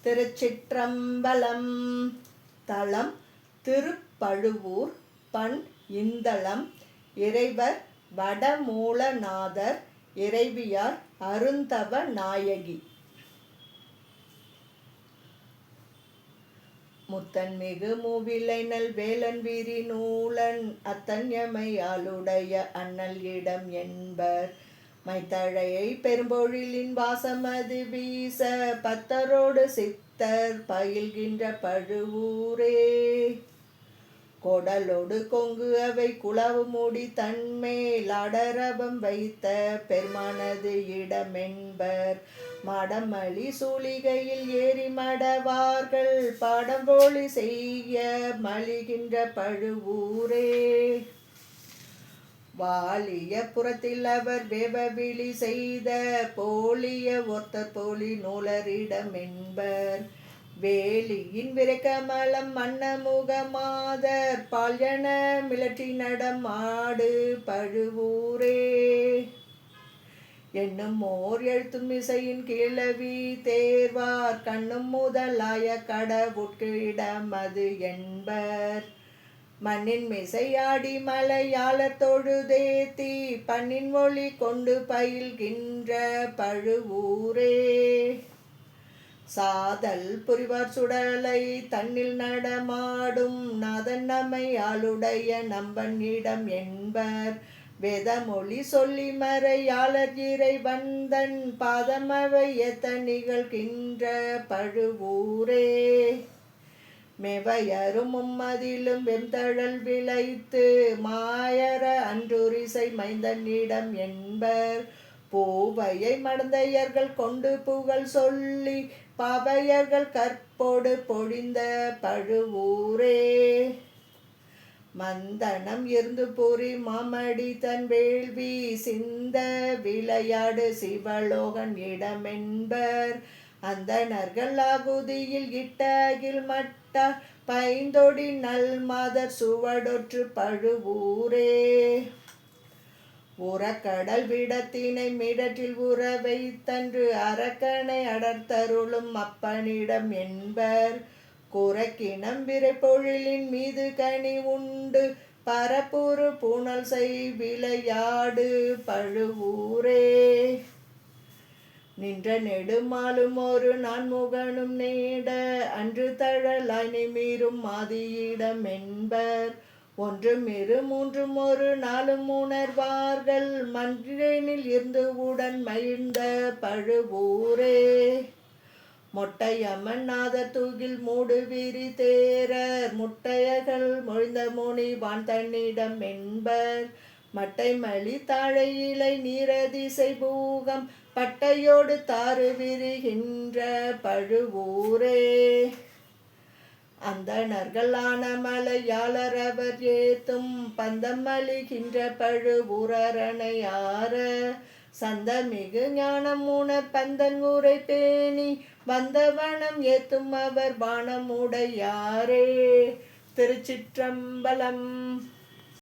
திருச்சிற்றம்பலம். தலம் திருப்பழுவூர். பண் இந்தளம். இறைவர் வடமூலநாதர். இறைவியார் அருந்தவ நாயகி. முத்தன்மிகு மூவிலை நல் வேலன் விரி நூலன் அத்தன்யமையாளுடைய அண்ணல் இடம் என்பர். மைத்தழையை பெரும்பொழிலின் வாசமது வீச பத்தரோடு சித்தர் பயில்கின்ற பழுவூரே. கொடலோடு கொங்கு அவை குளவு மூடி தன்மேல் அடரபம் வைத்த பெருமானது இடமென்பர். மடமளி சூழிகையில் ஏறி மடவார்கள் படம்போழி செய்ய மலிகின்ற பழுவூரே. வாலிய புறத்தில் அவர் வேவவிழி செய்த போலிய ஒருத்தர் போலி நூலரிடம் என்பர். வேலியின் விரைக்கமலம் மன்னமுகமாதர் பால்யன மிளற்றி நடம் ஆடு பழுவூரே. என்னும் ஓர் எழுத்தும் இசையின் கிளவி தேர்வார் கண்ணும் முதலாய கடவுட்கிடமது என்பர். மண்ணின் மிசையாடி மலையாளர் தொழுதேத்தி பண்ணின் ஒளி கொண்டு பயில்கின்ற பழுவூரே. சாதல் புரிவார் சுடலை தன்னில் நடமாடும் நாதன் நமையாளுடைய நம்பனிடம் என்பர். வேதமொழி சொல்லி மறையாளர் இறைவந்தன் பாதமவை ஏத்த நிகழ்கின்ற பழுவூரே. மெவையரும் மும்மதிலும் வெம்தழல் விளைத்து மாயர அன்றுரிசை மைந்தனிடம் என்பர். பூவையை மடந்தையர்கள் கொண்டு புகழ் சொல்லி பாவையர்கள் கற்போடு பொழிந்த பழுவூரே. மந்தனம் இருந்து புரி மாமடி தன் வேள்வி சிந்த விளையாடு சிவலோகன் இடமென்பர். அந்தணர்கள் ஆகுதியில் இட்டகில் மட்ட பைந்தொடி நல் மாதர் சுவடொற்று பழுவூரே. உரக்கடல் விடத்தினை மிடற்றில் உறவை தன்று அரக்கனை அடர்த்தருளும் அப்பனிடம் என்பர். குரக்கினம் விரைப்பொழிலின் மீது கனி உண்டு பரப்புரு பூணல் செய் விளையாடு பழுவூரே. நின்ற நெடுமாலும் ஒரு நான்முகனும் நேட அன்று தழலாய் நிமிரும் மாதியிடம் என்பர். ஒன்றும் இரு மூன்றும் ஒரு நாளும் உணர்வார்கள் மன்றெனில் இருந்து உடன் மகிழ்ந்த பழுவூரே. மொட்டையம்மன் நாதர் தூகில் மூடு விரி தேரர் முட்டையர்கள் மொழிந்த முனிவான் தன்னிடம் என்பர். மட்டை மலி தாழை இலை நீரதிசை பூகம் பட்டையோடு தாறு விரிகின்ற பழுவூரே. அந்தணர்கள் ஆன மலையாளர் அவர் ஏத்தும் பந்தம் மலிகின்ற பழுவூரணையார. சந்தமிகு ஞானம் உணர் பந்தன் ஊரை பேணி வந்தவனம் ஏத்தும் அவர் வானமுடையாரே. திருச்சிற்றம்பலம்.